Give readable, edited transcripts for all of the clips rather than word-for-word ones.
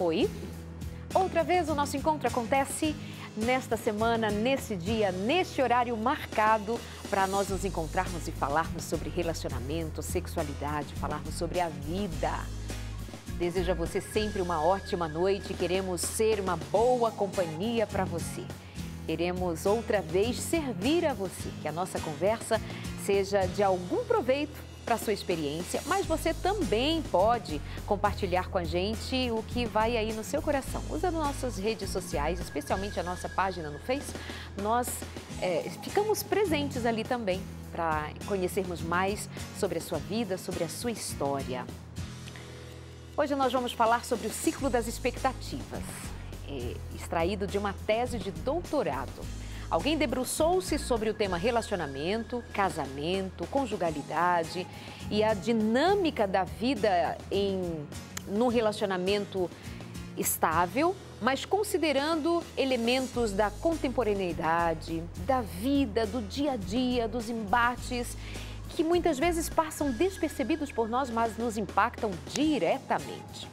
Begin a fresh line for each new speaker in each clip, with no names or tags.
Oi? Outra vez o nosso encontro acontece nesta semana, nesse dia, neste horário marcado para nós nos encontrarmos e falarmos sobre relacionamento, sexualidade, falarmos sobre a vida. Desejo a você sempre uma ótima noite, queremos ser uma boa companhia para você. Queremos outra vez servir a você, que a nossa conversa seja de algum proveito para a sua experiência, mas você também pode compartilhar com a gente o que vai aí no seu coração. Usando nossas redes sociais, especialmente a nossa página no Face, nós ficamos presentes ali também para conhecermos mais sobre a sua vida, sobre a sua história. Hoje nós vamos falar sobre o ciclo das expectativas, extraído de uma tese de doutorado. Alguém debruçou-se sobre o tema relacionamento, casamento, conjugalidade e a dinâmica da vida num relacionamento estável, mas considerando elementos da contemporaneidade, da vida, do dia a dia, dos embates, que muitas vezes passam despercebidos por nós, mas nos impactam diretamente.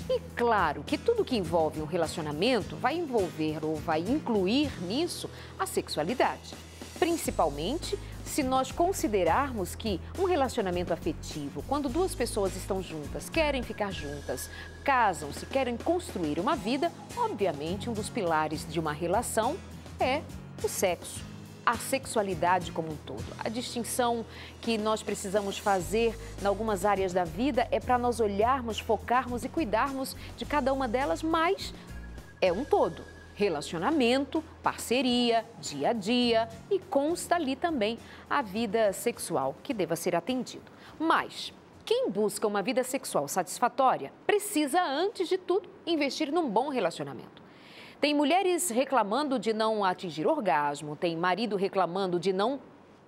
E claro que tudo que envolve um relacionamento vai envolver ou vai incluir nisso a sexualidade. Principalmente se nós considerarmos que um relacionamento afetivo, quando duas pessoas estão juntas, querem ficar juntas, casam-se, querem construir uma vida, obviamente um dos pilares de uma relação é o sexo. A sexualidade como um todo. A distinção que nós precisamos fazer em algumas áreas da vida é para nós olharmos, focarmos e cuidarmos de cada uma delas, mas é um todo. Relacionamento, parceria, dia a dia e consta ali também a vida sexual que deva ser atendido. Mas quem busca uma vida sexual satisfatória precisa, antes de tudo, investir num bom relacionamento. Tem mulheres reclamando de não atingir orgasmo, tem marido reclamando de não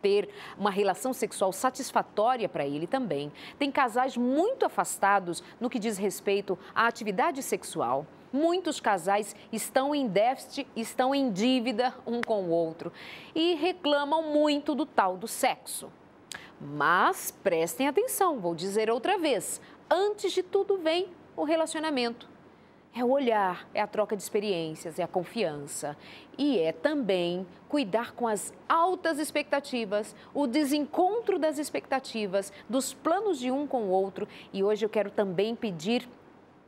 ter uma relação sexual satisfatória para ele também. Tem casais muito afastados no que diz respeito à atividade sexual. Muitos casais estão em déficit, estão em dívida um com o outro e reclamam muito do tal do sexo. Mas prestem atenção, vou dizer outra vez, antes de tudo vem o relacionamento. É o olhar, é a troca de experiências, é a confiança e é também cuidar com as altas expectativas, o desencontro das expectativas, dos planos de um com o outro. E hoje eu quero também pedir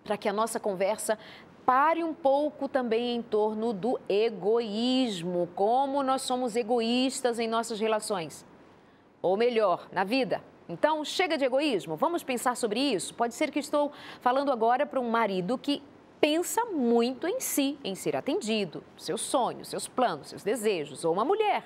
para que a nossa conversa pare um pouco também em torno do egoísmo, como nós somos egoístas em nossas relações, ou melhor, na vida. Então, chega de egoísmo, vamos pensar sobre isso? Pode ser que estou falando agora para um marido que pensa muito em si, em ser atendido, seus sonhos, seus planos, seus desejos, ou uma mulher.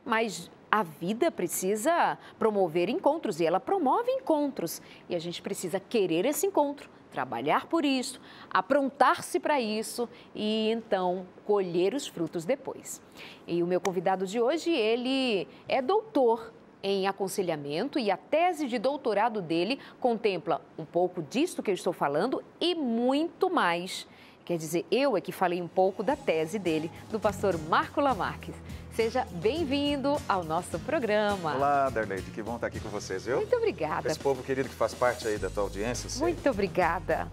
Mas a vida precisa promover encontros e ela promove encontros. E a gente precisa querer esse encontro, trabalhar por isso, aprontar-se para isso e então colher os frutos depois. E o meu convidado de hoje, ele é doutor em aconselhamento e a tese de doutorado dele contempla um pouco disto que eu estou falando e muito mais. Quer dizer, eu é que falei um pouco da tese dele, do pastor Marco Lamarques. Seja bem-vindo ao nosso programa.
Olá, Darleide, que bom estar aqui com vocês, viu?
Muito obrigada.
Esse povo querido que faz parte aí da tua audiência.
Muito obrigada.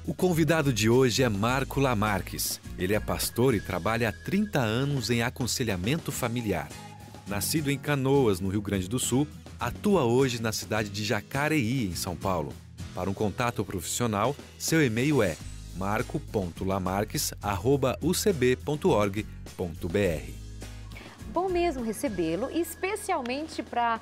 O convidado de hoje é Marco Lamarques. Ele é pastor e trabalha há 30 anos em aconselhamento familiar. Nascido em Canoas, no Rio Grande do Sul, atua hoje na cidade de Jacareí, em São Paulo. Para um contato profissional, seu e-mail é marco.lamarques@ucb.org.br.
Bom mesmo recebê-lo, especialmente para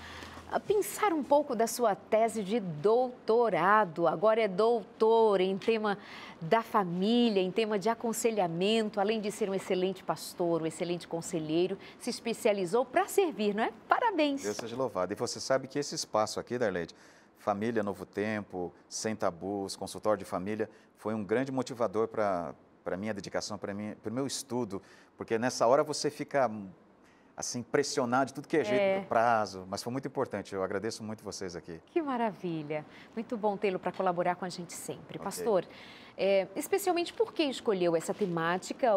pensar um pouco da sua tese de doutorado. Agora é doutor em tema da família, em tema de aconselhamento, além de ser um excelente pastor, um excelente conselheiro, se especializou para servir, não é? Parabéns!
Deus seja louvado. E você sabe que esse espaço aqui, Darleide, Família Novo Tempo, Sem Tabus, Consultório de Família, foi um grande motivador para a minha dedicação, para o meu estudo, porque nessa hora você fica assim, pressionado de tudo que é jeito do prazo, mas foi muito importante, eu agradeço muito vocês aqui.
Que maravilha, muito bom tê-lo para colaborar com a gente sempre. Pastor, Especialmente porque escolheu essa temática,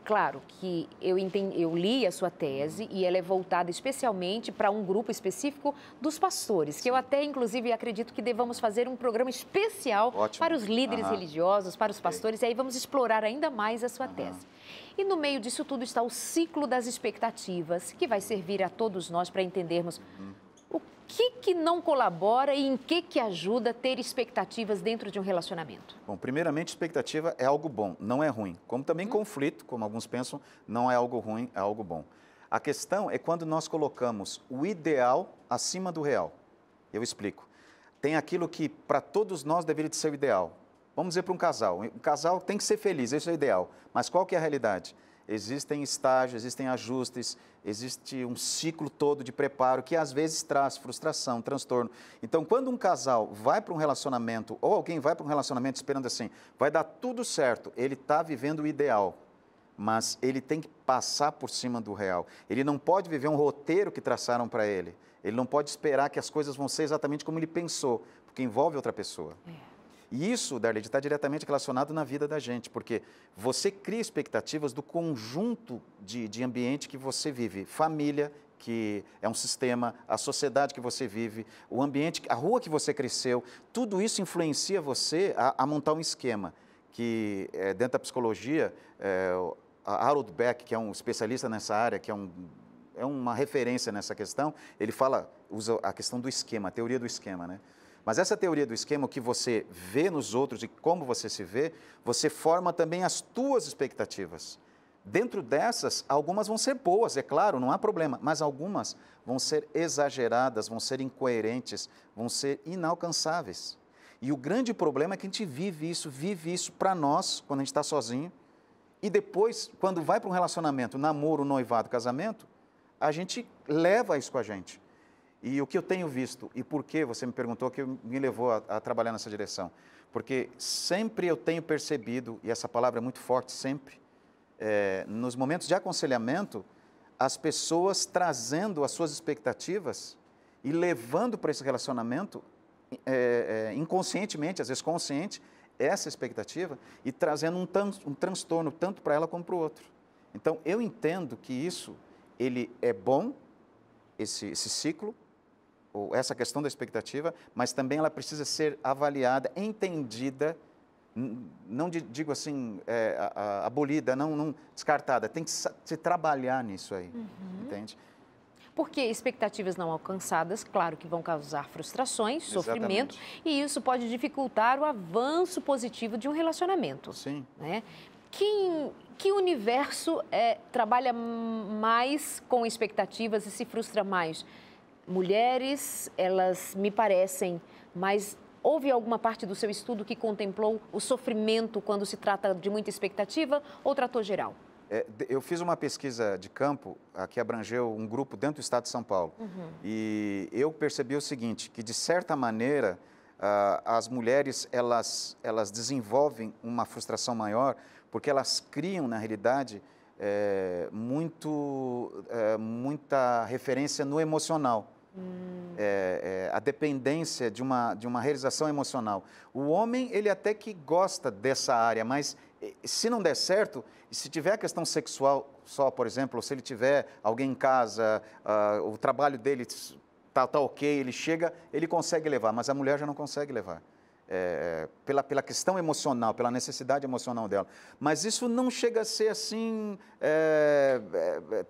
claro que eu li a sua tese e ela é voltada especialmente para um grupo específico dos pastores, que eu até, inclusive, acredito que devamos fazer um programa especial para os líderes religiosos, para os pastores, e aí vamos explorar ainda mais a sua tese. E no meio disso tudo está o ciclo das expectativas, que vai servir a todos nós para entendermos o que não colabora e em que ajuda a ter expectativas dentro de um relacionamento.
Bom, primeiramente, expectativa é algo bom, não é ruim. Como também conflito, como alguns pensam, não é algo ruim, é algo bom. A questão é quando nós colocamos o ideal acima do real. Eu explico. Tem aquilo que para todos nós deveria ser o ideal. Vamos dizer para um casal. Um casal tem que ser feliz, esse é o ideal. Mas qual que é a realidade? Existem estágios, existem ajustes, existe um ciclo todo de preparo que às vezes traz frustração, transtorno. Então, quando um casal vai para um relacionamento, ou alguém vai para um relacionamento esperando assim, vai dar tudo certo, ele está vivendo o ideal, mas ele tem que passar por cima do real. Ele não pode viver um roteiro que traçaram para ele. Ele não pode esperar que as coisas vão ser exatamente como ele pensou, porque envolve outra pessoa. E isso, Darlene, está diretamente relacionado na vida da gente, porque você cria expectativas do conjunto de ambiente que você vive. Família, que é um sistema, a sociedade que você vive, o ambiente, a rua que você cresceu, tudo isso influencia você a montar um esquema, que dentro da psicologia, a Harold Beck, que é um especialista nessa área, que é uma referência nessa questão, ele usa a questão do esquema, a teoria do esquema, né? Mas essa teoria do esquema, o que você vê nos outros e como você se vê, você forma também as tuas expectativas. Dentro dessas, algumas vão ser boas, é claro, não há problema, mas algumas vão ser exageradas, vão ser incoerentes, vão ser inalcançáveis. E o grande problema é que a gente vive isso para nós, quando a gente está sozinho, e depois, quando vai para um relacionamento, namoro, noivado, casamento, a gente leva isso com a gente. E o que eu tenho visto, e por que você me perguntou, que me levou a trabalhar nessa direção? Porque sempre eu tenho percebido, e essa palavra é muito forte, sempre, nos momentos de aconselhamento, as pessoas trazendo as suas expectativas e levando para esse relacionamento, inconscientemente, às vezes consciente, essa expectativa e trazendo um transtorno tanto para ela como para o outro. Então, eu entendo que isso, ele é bom, esse ciclo, ou essa questão da expectativa, mas também ela precisa ser avaliada, entendida, não digo assim, abolida, não descartada, tem que se trabalhar nisso aí, entende?
Porque expectativas não alcançadas, claro que vão causar frustrações, sofrimento, e isso pode dificultar o avanço positivo de um relacionamento.
Sim.
Né? Que universo trabalha mais com expectativas e se frustra mais? Mulheres, elas me parecem, mas houve alguma parte do seu estudo que contemplou o sofrimento quando se trata de muita expectativa ou tratou geral?
Eu fiz uma pesquisa de campo que abrangeu um grupo dentro do estado de São Paulo. E eu percebi o seguinte, que de certa maneira as mulheres elas desenvolvem uma frustração maior porque elas criam, na realidade, muita referência no emocional. A dependência de uma realização emocional. O homem, ele até que gosta dessa área, mas se não der certo, se tiver a questão sexual só, por exemplo, ou se ele tiver alguém em casa, o trabalho dele está ok, ele chega, ele consegue levar, mas a mulher já não consegue levar. Pela questão emocional, pela necessidade emocional dela. Mas isso não chega a ser assim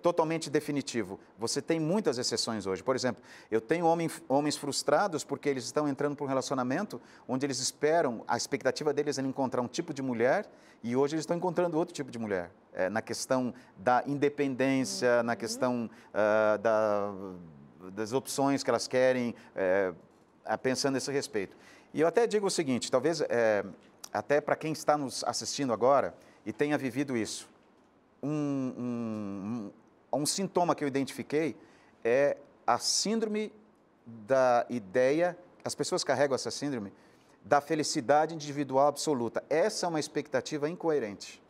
totalmente definitivo. Você tem muitas exceções hoje. Por exemplo, eu tenho homens frustrados porque eles estão entrando para um relacionamento onde eles esperam, a expectativa deles é encontrar um tipo de mulher e hoje eles estão encontrando outro tipo de mulher. Na questão da independência, na questão das opções que elas querem, pensando nesse respeito. E eu até digo o seguinte, talvez até para quem está nos assistindo agora e tenha vivido isso, um sintoma que eu identifiquei é a síndrome da ideia, as pessoas carregam essa síndrome, da felicidade individual absoluta. Essa é uma expectativa incoerente.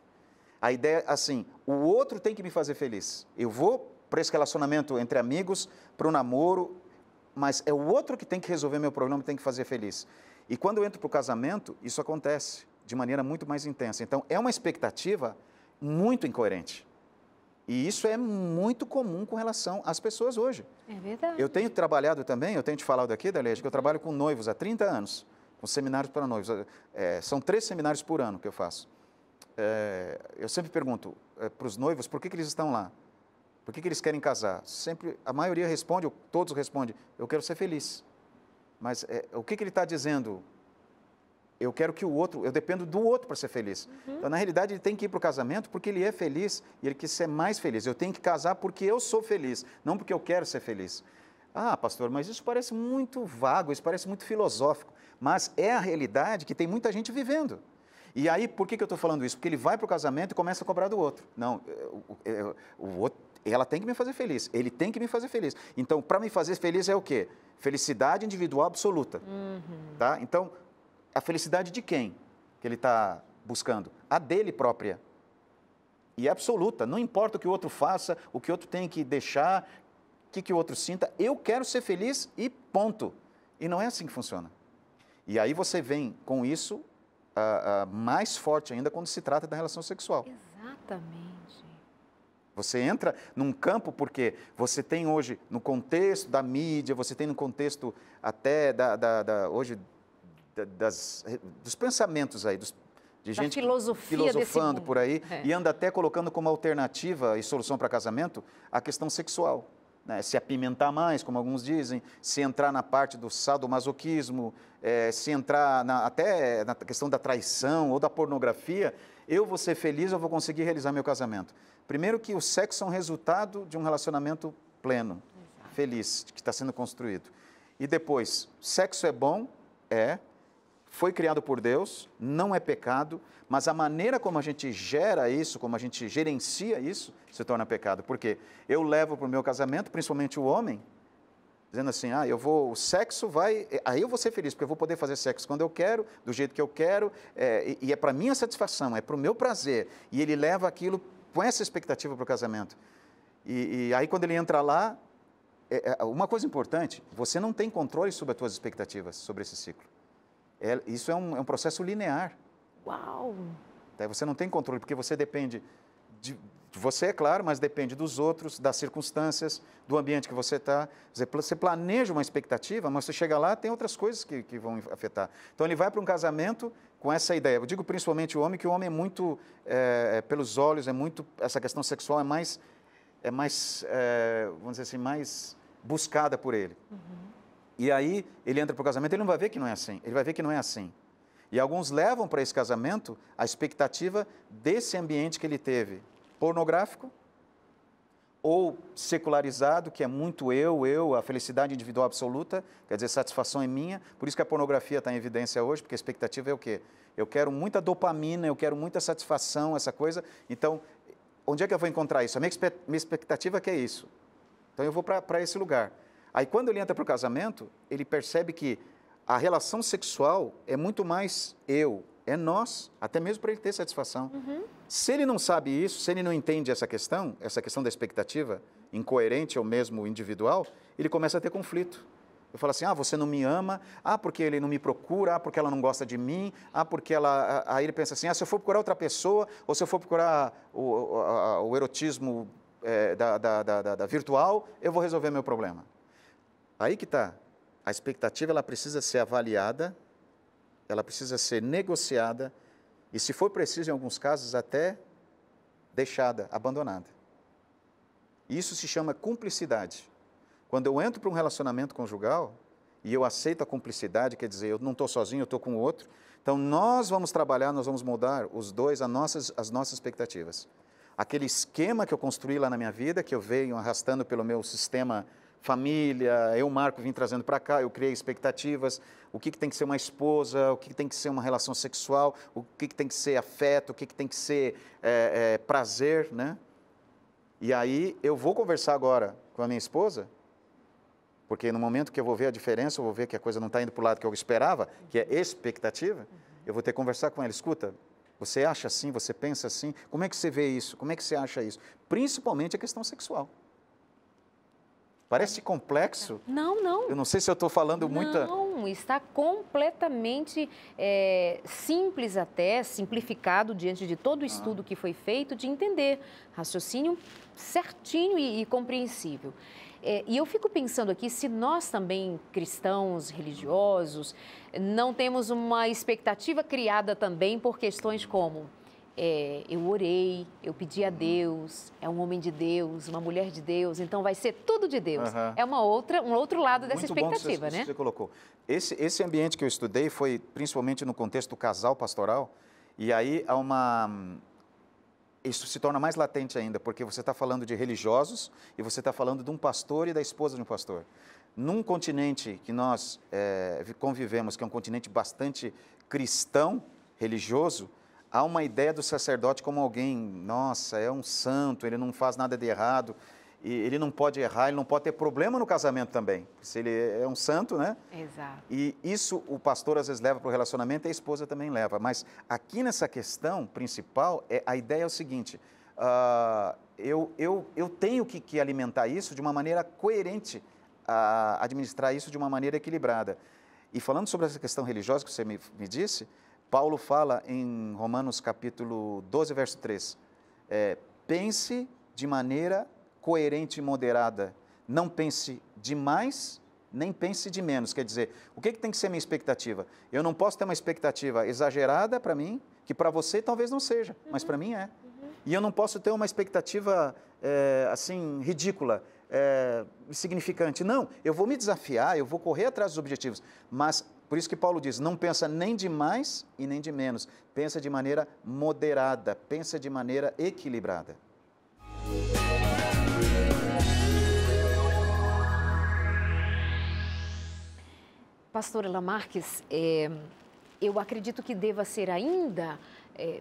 A ideia, assim, o outro tem que me fazer feliz. Eu vou para esse relacionamento entre amigos, para o namoro, mas é o outro que tem que resolver meu problema, tem que fazer feliz. E quando eu entro para o casamento, isso acontece. de maneira muito mais intensa. Então, é uma expectativa muito incoerente. E isso é muito comum com relação às pessoas hoje.
É verdade.
Eu tenho trabalhado também, eu tenho te falado aqui, Darlete, que eu trabalho com noivos há 30 anos, com seminários para noivos. São 3 seminários por ano que eu faço. Eu sempre pergunto para os noivos por que eles estão lá, por que eles querem casar. Sempre, a maioria responde, ou todos respondem, eu quero ser feliz. Mas o que ele está dizendo? Eu quero que o outro, eu dependo do outro para ser feliz. Então, na realidade, ele tem que ir para o casamento porque ele é feliz e ele quer ser mais feliz. Eu tenho que casar porque eu sou feliz, não porque eu quero ser feliz. Ah, pastor, mas isso parece muito vago, isso parece muito filosófico. Mas é a realidade que tem muita gente vivendo. E aí, por que eu estou falando isso? Porque ele vai para o casamento e começa a cobrar do outro. Não, o outro, ela tem que me fazer feliz, ele tem que me fazer feliz. Então, para me fazer feliz é o quê? Felicidade individual absoluta. Tá? Então, a felicidade de quem que ele está buscando? A dele própria. E é absoluta. Não importa o que o outro faça, o que o outro tem que deixar, o que o outro sinta. Eu quero ser feliz e ponto. E não é assim que funciona. E aí você vem com isso mais forte ainda quando se trata da relação sexual.
Exatamente.
Você entra num campo porque você tem hoje, no contexto da mídia, você tem no contexto até hoje dos pensamentos aí, de gente filosofando por aí, e anda até colocando como alternativa e solução para casamento a questão sexual. Né? Se apimentar mais, como alguns dizem, se entrar na parte do sadomasoquismo, se entrar até na questão da traição ou da pornografia, eu vou ser feliz, eu vou conseguir realizar meu casamento. Primeiro que o sexo é um resultado de um relacionamento pleno, feliz, que está sendo construído. E depois, sexo é bom? Foi criado por Deus, não é pecado, mas a maneira como a gente gera isso, como a gente gerencia isso, se torna pecado. Porque eu levo para o meu casamento, principalmente o homem, dizendo assim, o sexo vai, aí eu vou ser feliz, porque eu vou poder fazer sexo quando eu quero, do jeito que eu quero, e é para minha satisfação, é para o meu prazer. E ele leva aquilo com essa expectativa para o casamento. E aí quando ele entra lá, uma coisa importante, você não tem controle sobre as suas expectativas, sobre esse ciclo. Isso é um processo linear.
Uau!
Você não tem controle, porque você depende de você, é claro, mas depende dos outros, das circunstâncias, do ambiente que você está. Você planeja uma expectativa, mas você chega lá, tem outras coisas que vão afetar. Então, ele vai para um casamento com essa ideia. Eu digo principalmente o homem, que o homem é muito, pelos olhos, essa questão sexual é mais, vamos dizer assim, mais buscada por ele. E aí, ele entra para o casamento, ele não vai ver que não é assim, ele vai ver que não é assim. E alguns levam para esse casamento a expectativa desse ambiente que ele teve, pornográfico ou secularizado, que é muito a felicidade individual absoluta, quer dizer, satisfação é minha. Por isso que a pornografia está em evidência hoje, porque a expectativa é o quê? Eu quero muita dopamina, eu quero muita satisfação, essa coisa. Então, onde é que eu vou encontrar isso? A minha expectativa é que é isso. Então, eu vou para esse lugar. Aí, quando ele entra para o casamento, ele percebe que a relação sexual é muito mais é nós, até mesmo para ele ter satisfação. Se ele não sabe isso, se ele não entende essa questão da expectativa incoerente ou mesmo individual, ele começa a ter conflito. Eu falo assim, você não me ama, porque ele não me procura, porque ela não gosta de mim, porque ela... Aí ele pensa assim, se eu for procurar outra pessoa, ou se eu for procurar o erotismo da virtual, eu vou resolver meu problema. Aí que está. A expectativa ela precisa ser avaliada, ela precisa ser negociada e, se for preciso, em alguns casos, até deixada, abandonada. Isso se chama cumplicidade. Quando eu entro para um relacionamento conjugal e eu aceito a cumplicidade, quer dizer, eu não estou sozinho, eu estou com o outro, então nós vamos trabalhar, nós vamos moldar os dois as nossas expectativas. Aquele esquema que eu construí lá na minha vida, que eu venho arrastando pelo meu sistema família, Marco, vim trazendo para cá, eu criei expectativas, o que tem que ser uma esposa, o que tem que ser uma relação sexual, o que tem que ser afeto, o que tem que ser prazer, né? E aí eu vou conversar agora com a minha esposa, porque no momento que eu vou ver a diferença, eu vou ver que a coisa não está indo para o lado que eu esperava, que é expectativa, eu vou ter que conversar com ela. Escuta, você acha assim, você pensa assim, como é que você vê isso, como é que você acha isso? Principalmente a questão sexual. Parece complexo.
Não, não.
Eu não sei se eu estou falando muita...
Não, está completamente simples até, simplificado diante de todo o estudo que foi feito, de entender. Raciocínio certinho e compreensível. E eu fico pensando aqui, se nós também, cristãos, religiosos, não temos uma expectativa criada também por questões como... eu orei, eu pedi a Deus, é um homem de Deus, uma mulher de Deus, então vai ser tudo de Deus. É um outro lado dessa expectativa,
Muito bom que
né?
você colocou. Esse ambiente que eu estudei foi principalmente no contexto do casal pastoral, e aí isso se torna mais latente ainda, porque você está falando de religiosos e você está falando de um pastor e da esposa de um pastor. Num continente que nós convivemos, que é um continente bastante cristão, religioso, há uma ideia do sacerdote como alguém, nossa, é um santo, ele não faz nada de errado, e ele não pode errar, ele não pode ter problema no casamento também, se ele é um santo, né?
Exato.
E isso o pastor às vezes leva para o relacionamento e a esposa também leva. Mas aqui nessa questão principal, a ideia é o seguinte, eu tenho que alimentar isso de uma maneira coerente, administrar isso de uma maneira equilibrada. E falando sobre essa questão religiosa que você me disse, Paulo fala em Romanos capítulo 12, verso 3, pense de maneira coerente e moderada, não pense demais, nem pense de menos. Quer dizer, o que tem que ser minha expectativa? Eu não posso ter uma expectativa exagerada para mim, que para você talvez não seja, mas para mim é. E eu não posso ter uma expectativa, assim, ridícula, insignificante. Não, eu vou me desafiar, eu vou correr atrás dos objetivos, mas... Por isso que Paulo diz, não pensa nem de mais e nem de menos. Pensa de maneira moderada, pensa de maneira equilibrada.
Pastora Lamarques, eu acredito que deva ser ainda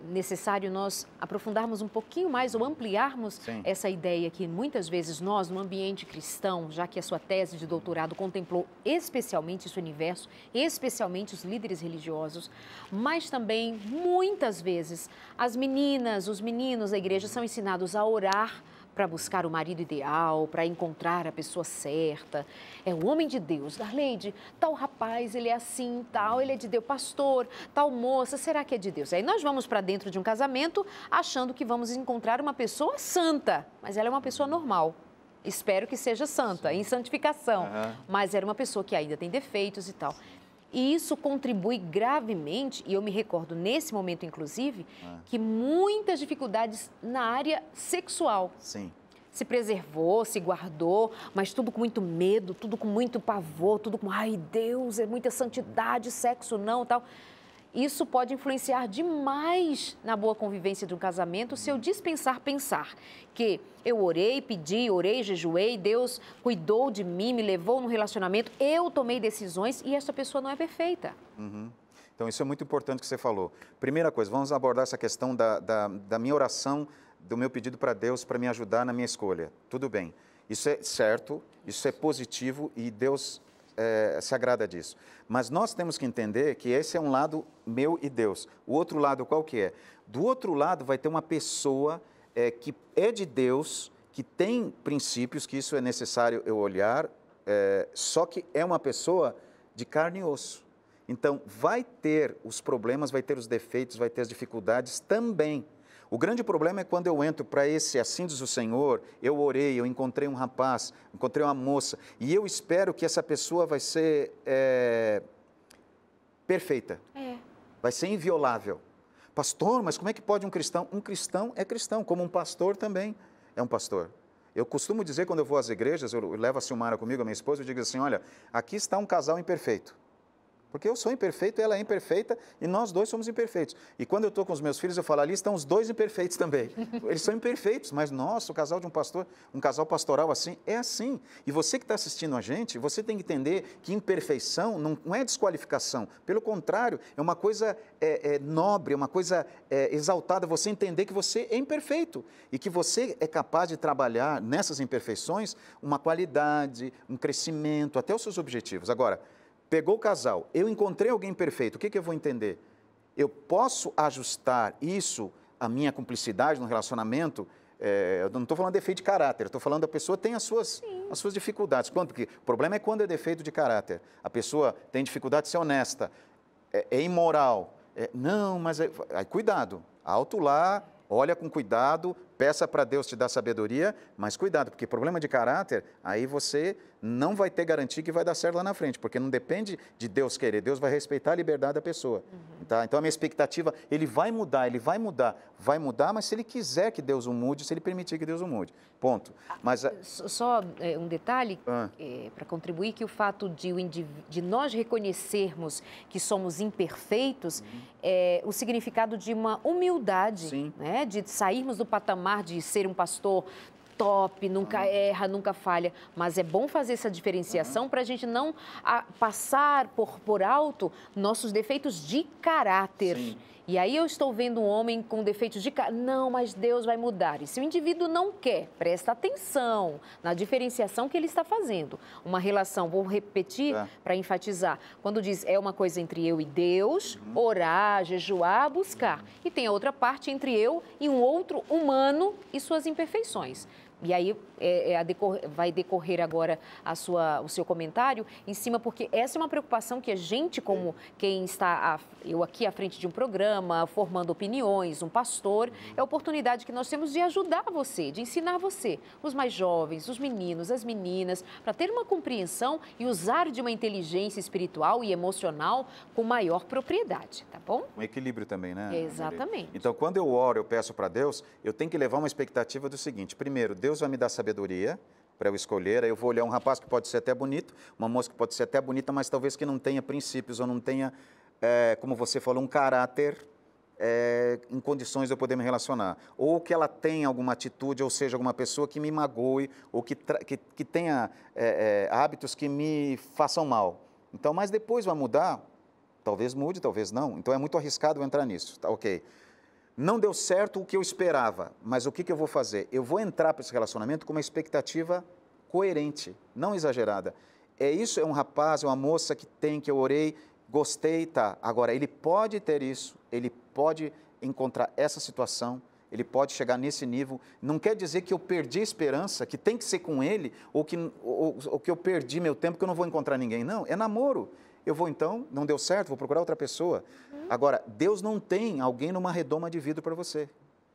necessário nós aprofundarmos um pouquinho mais ou ampliarmos essa ideia que muitas vezes nós, no ambiente cristão, já que a sua tese de doutorado contemplou especialmente esse universo, especialmente os líderes religiosos, mas também, muitas vezes, as meninas, os meninos da igreja são ensinados a orar para buscar o marido ideal, para encontrar a pessoa certa. É o homem de Deus. Darleide, tal rapaz, ele é assim, tal, ele é de Deus. Pastor, tal moça, será que é de Deus? Aí nós vamos para dentro de um casamento achando que vamos encontrar uma pessoa santa, mas ela é uma pessoa normal. Espero que seja santa, em santificação, mas era uma pessoa que ainda tem defeitos e tal. E isso contribui gravemente, e eu me recordo nesse momento, inclusive, que muitas dificuldades na área sexual.
Sim.
Se preservou, se guardou, mas tudo com muito medo, tudo com muito pavor, tudo com, ai Deus, é muita santidade, sexo não, tal. Isso pode influenciar demais na boa convivência de um casamento se eu dispensar pensar que eu orei, pedi, orei, jejuei, Deus cuidou de mim, me levou no relacionamento, eu tomei decisões e essa pessoa não é perfeita.
Então, isso é muito importante que você falou. Primeira coisa, vamos abordar essa questão da minha oração, do meu pedido para Deus para me ajudar na minha escolha. Tudo bem, isso é certo, isso é positivo e Deus se agrada disso. Mas nós temos que entender que esse é um lado meu e Deus. O outro lado qual que é? Do outro lado vai ter uma pessoa que é de Deus, que tem princípios, que isso é necessário eu olhar, só que é uma pessoa de carne e osso. Então, vai ter os problemas, vai ter os defeitos, vai ter as dificuldades também. O grande problema é quando eu entro para esse, assim diz o Senhor, eu orei, eu encontrei um rapaz, encontrei uma moça, e eu espero que essa pessoa vai ser perfeita, vai ser inviolável. Pastor, mas como é que pode um cristão? Um cristão é cristão, como um pastor também é um pastor. Eu costumo dizer, quando eu vou às igrejas, eu levo a Silmara comigo, a minha esposa, eu digo assim, olha, aqui está um casal imperfeito. Porque eu sou imperfeito, ela é imperfeita e nós dois somos imperfeitos. E quando eu estou com os meus filhos, eu falo, ali estão os dois imperfeitos também. Eles são imperfeitos, mas nossa, o casal de um pastor, um casal pastoral assim, é assim. E você que está assistindo a gente, você tem que entender que imperfeição não é desqualificação. Pelo contrário, é uma coisa nobre, é uma coisa exaltada, você entender que você é imperfeito. E que você é capaz de trabalhar nessas imperfeições uma qualidade, um crescimento, até os seus objetivos. Agora, pegou o casal, eu encontrei alguém perfeito, o que eu vou entender? Eu posso ajustar isso, a minha cumplicidade no relacionamento, eu não estou falando de defeito de caráter, estou falando da pessoa tem as suas dificuldades. Porque o problema é quando é defeito de caráter. A pessoa tem dificuldade de ser honesta, é imoral. Não, mas aí, cuidado, alto lá, olha com cuidado, peça para Deus te dar sabedoria, mas cuidado, porque problema de caráter, aí você não vai ter garantia que vai dar certo lá na frente, porque não depende de Deus querer, Deus vai respeitar a liberdade da pessoa. Tá? Então a minha expectativa, ele vai mudar, mas se ele quiser que Deus o mude, se ele permitir que Deus o mude, ponto. Mas,
só um detalhe para contribuir, que o fato de nós reconhecermos que somos imperfeitos, é o significado de uma humildade, né? De sairmos do patamar de ser um pastor top, nunca erra, nunca falha, mas é bom fazer essa diferenciação para a gente não passar por alto nossos defeitos de caráter. Sim. E aí eu estou vendo um homem com defeitos de caráter, não, mas Deus vai mudar. E se o indivíduo não quer, presta atenção na diferenciação que ele está fazendo. Uma relação, vou repetir para enfatizar, quando diz é uma coisa entre eu e Deus, orar, jejuar, buscar. E tem a outra parte entre eu e um outro humano e suas imperfeições. E aí vai decorrer agora o seu comentário em cima, porque essa é uma preocupação que a gente, como quem está, eu aqui à frente de um programa, formando opiniões, um pastor, é a oportunidade que nós temos de ajudar você, de ensinar você, os mais jovens, os meninos, as meninas, para ter uma compreensão e usar de uma inteligência espiritual e emocional com maior propriedade, tá bom?
Um equilíbrio também, né?
Exatamente.
Então, quando eu oro, eu peço para Deus, eu tenho que levar uma expectativa do seguinte: primeiro, Deus vai me dar sabedoria para eu escolher, aí eu vou olhar um rapaz que pode ser até bonito, uma moça que pode ser até bonita, mas talvez que não tenha princípios ou não tenha, como você falou, um caráter em condições de eu poder me relacionar. Ou que ela tenha alguma atitude, ou seja, alguma pessoa que me magoe, ou que tenha hábitos que me façam mal. Então, mas depois vai mudar, talvez mude, talvez não. Então é muito arriscado eu entrar nisso, tá ok. Não deu certo o que eu esperava, mas o que eu vou fazer? Eu vou entrar para esse relacionamento com uma expectativa coerente, não exagerada. Isso, é um rapaz, é uma moça que eu orei, gostei, tá. Agora, ele pode ter isso, ele pode encontrar essa situação, ele pode chegar nesse nível. Não quer dizer que eu perdi a esperança, que tem que ser com ele, ou que eu perdi meu tempo, que eu não vou encontrar ninguém. Não, é namoro. Eu vou então, não deu certo, vou procurar outra pessoa. Agora, Deus não tem alguém numa redoma de vidro para você.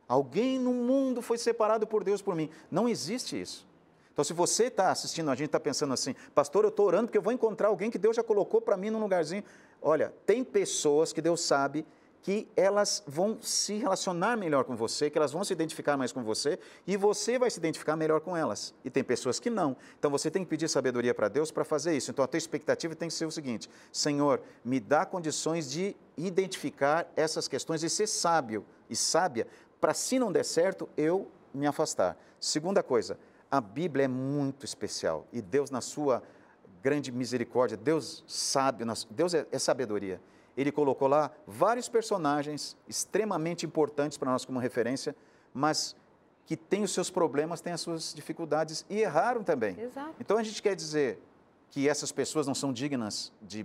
Alguém no mundo foi separado por Deus por mim. Não existe isso. Então, se você está assistindo, a gente está pensando assim, pastor, eu estou orando porque eu vou encontrar alguém que Deus já colocou para mim num lugarzinho. Olha, tem pessoas que Deus sabe que elas vão se relacionar melhor com você, que elas vão se identificar mais com você e você vai se identificar melhor com elas. E tem pessoas que não. Então, você tem que pedir sabedoria para Deus para fazer isso. Então, a tua expectativa tem que ser o seguinte: Senhor, me dá condições de identificar essas questões e ser sábio e sábia para, se não der certo, eu me afastar. Segunda coisa, a Bíblia é muito especial e Deus, na sua grande misericórdia, Deus sabe, Deus é sabedoria. Ele colocou lá vários personagens extremamente importantes para nós como referência, mas que têm os seus problemas, têm as suas dificuldades e erraram também.
Exato.
Então, a gente quer dizer que essas pessoas não são dignas de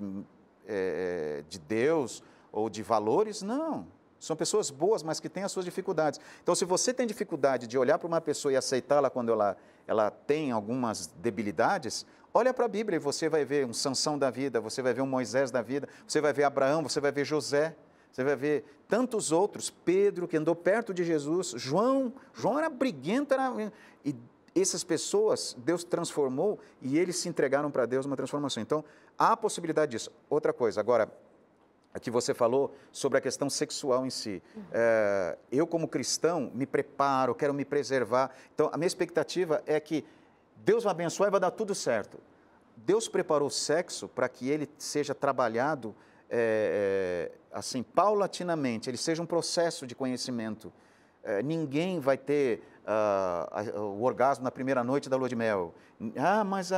Deus ou de valores? Não. São pessoas boas, mas que têm as suas dificuldades. Então, se você tem dificuldade de olhar para uma pessoa e aceitá-la quando ela tem algumas debilidades, olha para a Bíblia e você vai ver um Sansão da vida, você vai ver um Moisés da vida, você vai ver Abraão, você vai ver José, você vai ver tantos outros, Pedro, que andou perto de Jesus, João era briguento, e essas pessoas Deus transformou e eles se entregaram para Deus uma transformação. Então, há a possibilidade disso. Outra coisa, agora, aqui você falou sobre a questão sexual em si. Eu, como cristão, me preparo, quero me preservar. Então, a minha expectativa é que Deus vai abençoar e vai dar tudo certo. Deus preparou o sexo para que ele seja trabalhado assim, paulatinamente, ele seja um processo de conhecimento. Ninguém vai ter o orgasmo na primeira noite da lua de mel. Mas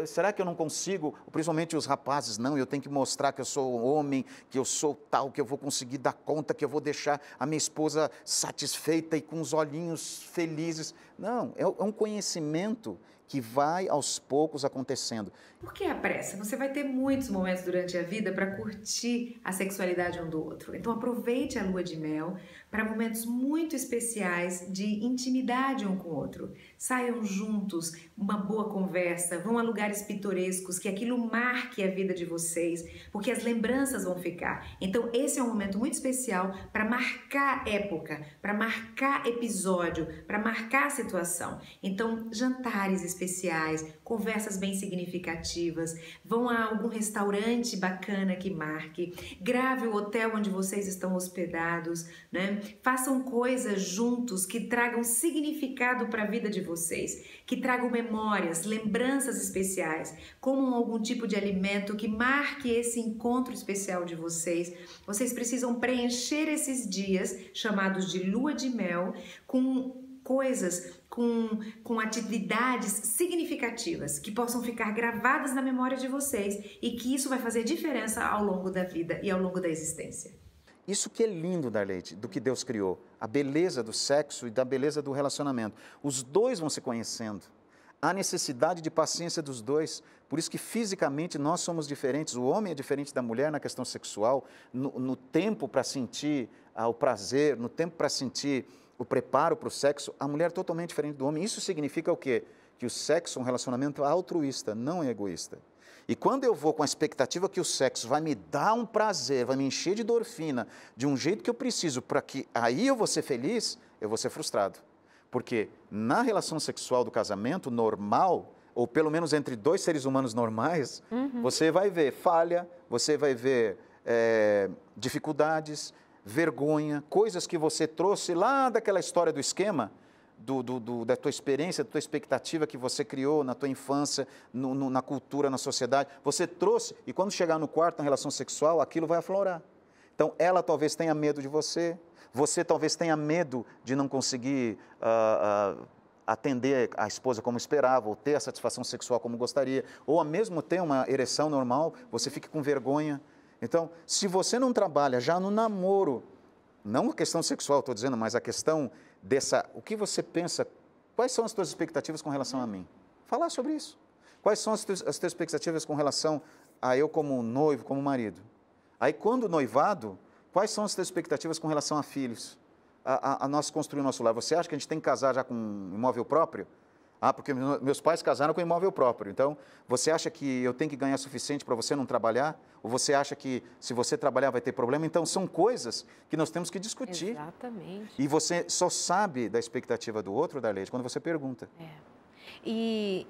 será que eu não consigo? Principalmente os rapazes, não, eu tenho que mostrar que eu sou homem, que eu sou tal, que eu vou conseguir dar conta, que eu vou deixar a minha esposa satisfeita e com os olhinhos felizes. Não, é um conhecimento que vai aos poucos acontecendo.
Por que a pressa? Você vai ter muitos momentos durante a vida para curtir a sexualidade um do outro. Então aproveite a lua de mel para momentos muito especiais de intimidade um com o outro. Saiam juntos, uma boa conversa, vão a lugares pitorescos, que aquilo marque a vida de vocês, porque as lembranças vão ficar. Então esse é um momento muito especial para marcar época, para marcar episódio, para marcar situação. Então jantares especiais, conversas bem significativas, vão a algum restaurante bacana que marque, grave o hotel onde vocês estão hospedados, né? Façam coisas juntos que tragam significado para a vida de vocês, que tragam memórias, lembranças especiais, comam algum tipo de alimento que marque esse encontro especial de vocês. Vocês precisam preencher esses dias, chamados de lua de mel, com coisas, com atividades significativas que possam ficar gravadas na memória de vocês e que isso vai fazer diferença ao longo da vida e ao longo da existência.
Isso que é lindo, Darleide, do que Deus criou, a beleza do sexo e da beleza do relacionamento. Os dois vão se conhecendo. Há necessidade de paciência dos dois, por isso que fisicamente nós somos diferentes. O homem é diferente da mulher na questão sexual, no tempo para sentir o prazer, no tempo para sentir o preparo para o sexo, a mulher é totalmente diferente do homem. Isso significa o quê? Que o sexo é um relacionamento altruísta, não é egoísta. E quando eu vou com a expectativa que o sexo vai me dar um prazer, vai me encher de endorfina, de um jeito que eu preciso, para que aí eu vou ser feliz, eu vou ser frustrado. Porque na relação sexual do casamento normal, ou pelo menos entre dois seres humanos normais, você vai ver falha, você vai ver dificuldades, vergonha, coisas que você trouxe lá daquela história do esquema, da tua experiência, da tua expectativa que você criou na tua infância, na cultura, na sociedade. Você trouxe, e quando chegar no quarto, na relação sexual, aquilo vai aflorar. Então, ela talvez tenha medo de você, você talvez tenha medo de não conseguir atender a esposa como esperava, ou ter a satisfação sexual como gostaria, ou a mesmo ter uma ereção normal, você fica com vergonha. Então, se você não trabalha já no namoro, não a questão sexual, estou dizendo, mas a questão o que você pensa, quais são as tuas expectativas com relação a mim? Falar sobre isso. Quais são as tuas expectativas com relação a eu como noivo, como marido? Aí, quando noivado, quais são as tuas expectativas com relação a filhos? A nós construir o nosso lar. Você acha que a gente tem que casar já com um imóvel próprio? Porque meus pais casaram com imóvel próprio. Então, você acha que eu tenho que ganhar suficiente para você não trabalhar? Ou você acha que se você trabalhar vai ter problema? Então, são coisas que nós temos que discutir.
Exatamente.
E você só sabe da expectativa do outro, Darleide, quando você pergunta.
E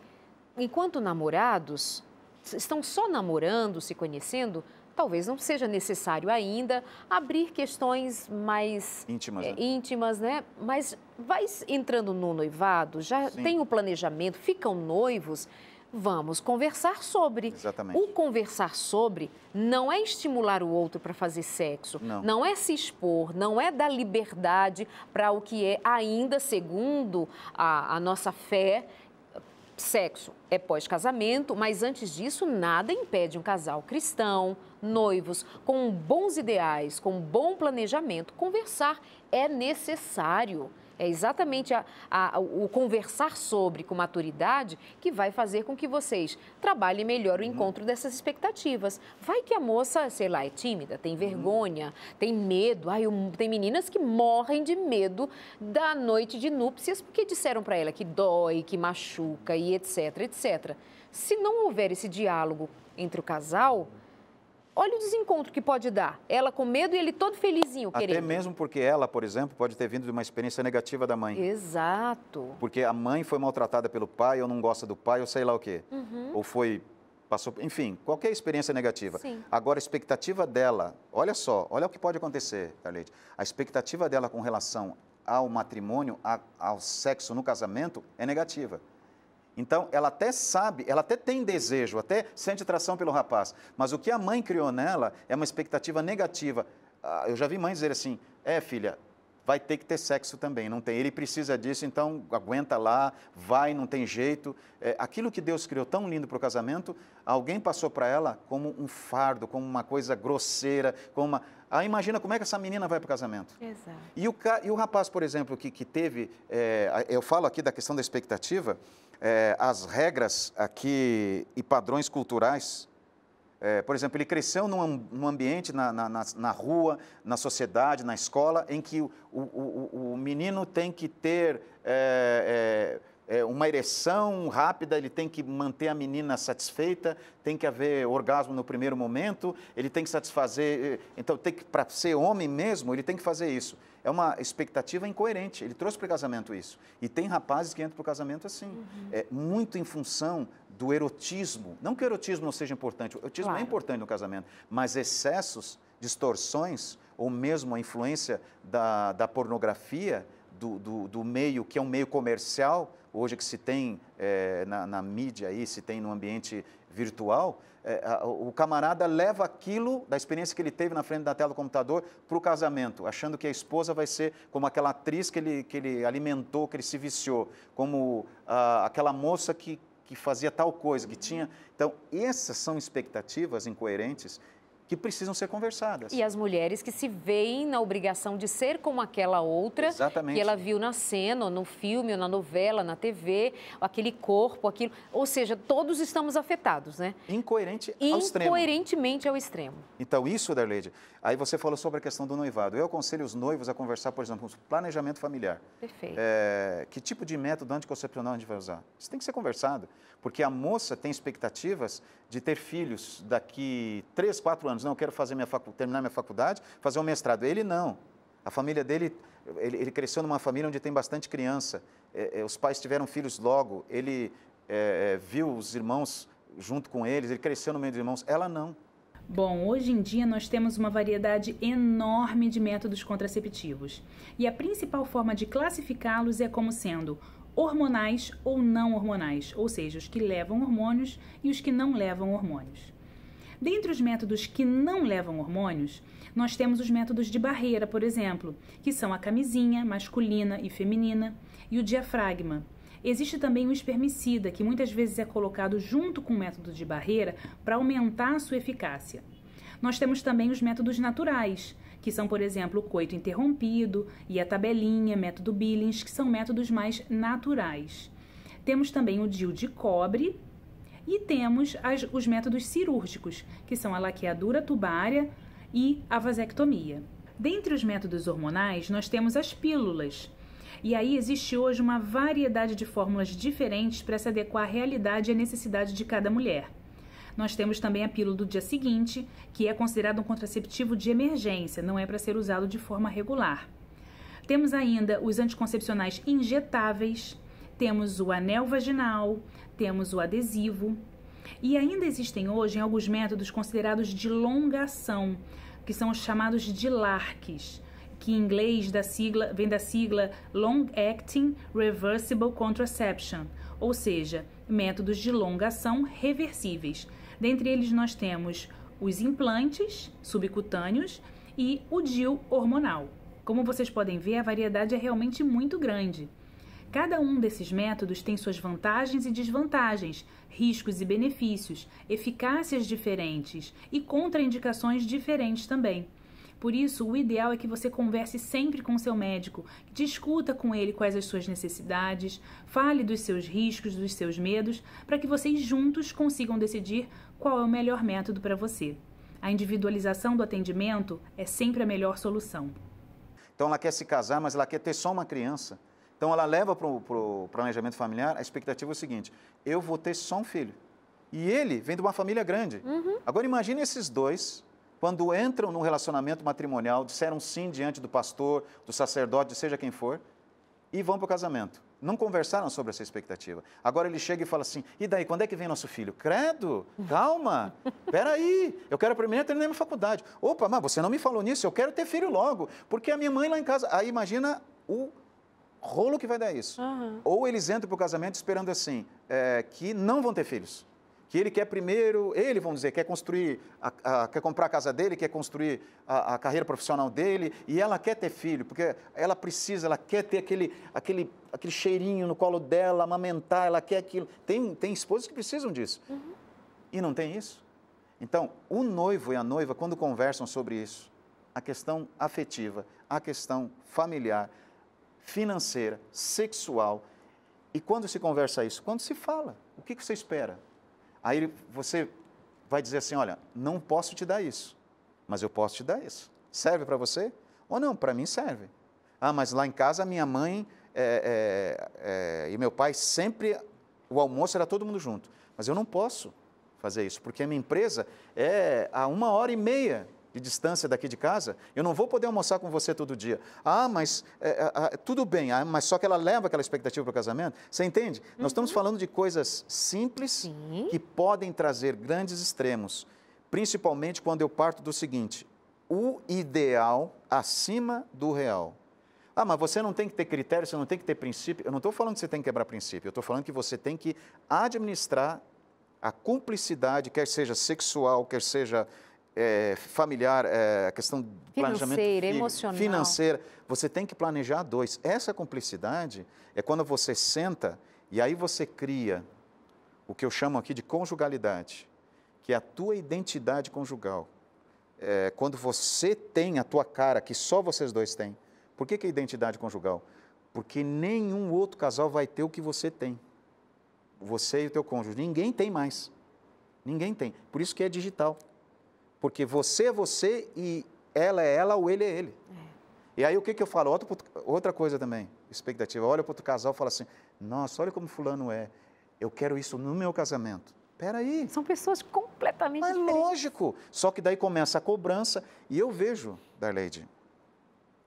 enquanto namorados, estão só namorando, se conhecendo, talvez não seja necessário ainda abrir questões mais íntimas, né? Mas vai entrando no noivado, já tem o planejamento, ficam noivos, vamos conversar sobre.
Exatamente.
O conversar sobre não é estimular o outro para fazer sexo, não é se expor, não é dar liberdade para o que é ainda, segundo a nossa fé, sexo é pós-casamento, mas antes disso nada impede um casal cristão, noivos, com bons ideais, com bom planejamento, conversar é necessário. É exatamente o conversar sobre com maturidade que vai fazer com que vocês trabalhem melhor o encontro dessas expectativas. Vai que a moça, sei lá, é tímida, tem vergonha, tem medo. Tem meninas que morrem de medo da noite de núpcias porque disseram para ela que dói, que machuca e etc, etc. Se não houver esse diálogo entre o casal, olha o desencontro que pode dar. Ela com medo e ele todo felizinho querendo.
Até mesmo porque ela, por exemplo, pode ter vindo de uma experiência negativa da mãe.
Exato.
Porque a mãe foi maltratada pelo pai, ou não gosta do pai, ou sei lá o quê. Ou passou, enfim, qualquer experiência negativa.
Sim.
Agora, a expectativa dela, olha só, olha o que pode acontecer, Darleide. A expectativa dela com relação ao matrimônio, ao sexo no casamento, é negativa. Então, ela até sabe, ela até tem desejo, até sente atração pelo rapaz, mas o que a mãe criou nela é uma expectativa negativa. Eu já vi mães dizer assim, filha, vai ter que ter sexo também, não tem, ele precisa disso, então aguenta lá, vai, não tem jeito. Aquilo que Deus criou tão lindo para o casamento, alguém passou para ela como um fardo, como uma coisa grosseira, como uma... Aí imagina como é que essa menina vai para o casamento.
Exato.
E o rapaz, por exemplo, que teve, eu falo aqui da questão da expectativa, as regras aqui e padrões culturais. Por exemplo, ele cresceu num ambiente na rua, na sociedade, na escola, em que o menino tem que ter uma ereção rápida, ele tem que manter a menina satisfeita, tem que haver orgasmo no primeiro momento, ele tem que satisfazer... Então, para ser homem mesmo, ele tem que fazer isso. É uma expectativa incoerente. Ele trouxe para o casamento isso. E tem rapazes que entram para o casamento assim. Muito em função do erotismo. Não que o erotismo não seja importante. O erotismo é importante no casamento. Mas excessos, distorções, ou mesmo a influência da pornografia, do meio, que é um meio comercial, hoje que se tem na mídia, aí, se tem no ambiente virtual, o camarada leva aquilo, da experiência que ele teve na frente da tela do computador, para o casamento, achando que a esposa vai ser como aquela atriz que ele alimentou, que ele se viciou, como aquela moça que fazia tal coisa, que tinha... Então, essas são expectativas incoerentes que precisam ser conversadas.
E as mulheres que se veem na obrigação de ser como aquela outra,
exatamente,
que ela viu na cena, ou no filme, ou na novela, na TV, aquele corpo, aquilo... Ou seja, todos estamos afetados, né?
Incoerente ao extremo.
Incoerentemente ao extremo.
Então, isso, Darleide, aí você falou sobre a questão do noivado. Eu aconselho os noivos a conversar, por exemplo, com planejamento familiar.
Perfeito.
Que tipo de método anticoncepcional a gente vai usar? Isso tem que ser conversado, porque a moça tem expectativas de ter filhos daqui 3, 4 anos. Não, eu quero fazer terminar minha faculdade, fazer um mestrado. Ele não. A família dele, ele cresceu numa família onde tem bastante criança. Os pais tiveram filhos logo. Ele viu os irmãos junto com eles, ele cresceu no meio dos irmãos. Ela não.
Bom, hoje em dia nós temos uma variedade enorme de métodos contraceptivos. E a principal forma de classificá-los é como sendo hormonais ou não hormonais, ou seja, os que levam hormônios e os que não levam hormônios. Dentre os métodos que não levam hormônios, nós temos os métodos de barreira, por exemplo, que são a camisinha masculina e feminina e o diafragma. Existe também o espermicida, que muitas vezes é colocado junto com o método de barreira para aumentar a sua eficácia. Nós temos também os métodos naturais, que são, por exemplo, o coito interrompido e a tabelinha, método Billings, que são métodos mais naturais. Temos também o DIU de cobre e temos os métodos cirúrgicos, que são a laqueadura tubária e a vasectomia. Dentre os métodos hormonais, nós temos as pílulas. E aí existe hoje uma variedade de fórmulas diferentes para se adequar à realidade e à necessidade de cada mulher. Nós temos também a pílula do dia seguinte, que é considerado um contraceptivo de emergência, não é para ser usado de forma regular. Temos ainda os anticoncepcionais injetáveis, temos o anel vaginal, temos o adesivo. E ainda existem hoje alguns métodos considerados de longa ação, que são os chamados de LARCs, que em inglês vem da sigla Long Acting Reversible Contraception, ou seja, métodos de longa ação reversíveis. Dentre eles nós temos os implantes subcutâneos e o DIU hormonal. Como vocês podem ver, a variedade é realmente muito grande. Cada um desses métodos tem suas vantagens e desvantagens, riscos e benefícios, eficácias diferentes e contraindicações diferentes também. Por isso, o ideal é que você converse sempre com o seu médico, discuta com ele quais as suas necessidades, fale dos seus riscos, dos seus medos, para que vocês juntos consigam decidir qual é o melhor método para você. A individualização do atendimento é sempre a melhor solução.
Então, ela quer se casar, mas ela quer ter só uma criança. Então, ela leva para o planejamento familiar, a expectativa é o seguinte: eu vou ter só um filho. E ele vem de uma família grande. Agora, imagine esses dois, quando entram num relacionamento matrimonial, disseram sim diante do pastor, do sacerdote, seja quem for, e vão para o casamento. Não conversaram sobre essa expectativa. Agora ele chega e fala assim: e daí, quando é que vem nosso filho? Credo, calma, peraí, eu quero primeiro terminar minha faculdade. Opa, mas você não me falou nisso, eu quero ter filho logo, porque a minha mãe lá em casa... Aí imagina o rolo que vai dar isso. Ou eles entram para o casamento esperando assim, que não vão ter filhos. Que ele quer primeiro, vamos dizer, quer construir, quer comprar a casa dele, quer construir a carreira profissional dele, e ela quer ter filho, porque ela precisa, ela quer ter aquele cheirinho no colo dela, amamentar, ela quer aquilo. Tem esposas que precisam disso. E não tem isso. Então, o noivo e a noiva, quando conversam sobre isso, a questão afetiva, a questão familiar, financeira, sexual, E quando se conversa isso? Quando se fala. O que você espera? Aí você vai dizer assim, olha, não posso te dar isso, mas eu posso te dar isso. Serve para você? Ou não, para mim serve. Ah, mas lá em casa minha mãe e meu pai sempre, o almoço era todo mundo junto. Mas eu não posso fazer isso, porque a minha empresa é a 1h30 de distância daqui de casa, eu não vou poder almoçar com você todo dia. Ah, mas tudo bem, mas só que ela leva aquela expectativa para o casamento. Você entende? Nós estamos falando de coisas simples que podem trazer grandes extremos, principalmente quando eu parto do seguinte, o ideal acima do real. Ah, mas você não tem que ter critério, você não tem que ter princípio. Eu não estou falando que você tem que quebrar princípio, eu estou falando que você tem que administrar a cumplicidade, quer seja sexual, quer seja familiar, a questão do planejamento
emocional,
financeira, você tem que planejar a dois. Essa cumplicidade é quando você senta e aí você cria o que eu chamo aqui de conjugalidade, que é a tua identidade conjugal. Quando você tem a tua cara, que só vocês dois têm. Por que é identidade conjugal? Porque nenhum outro casal vai ter o que você tem. Você e o teu cônjuge. Ninguém tem mais. Ninguém tem. Por isso que é digital. Porque você é você e ela é ela ou ele é ele. E aí o que eu falo? Outra coisa também, expectativa. Olha para outro casal e fala assim, nossa, olha como fulano é. Eu quero isso no meu casamento. Espera aí.
São pessoas completamente diferentes.
Lógico. Só que daí começa a cobrança. E eu vejo, Darleide,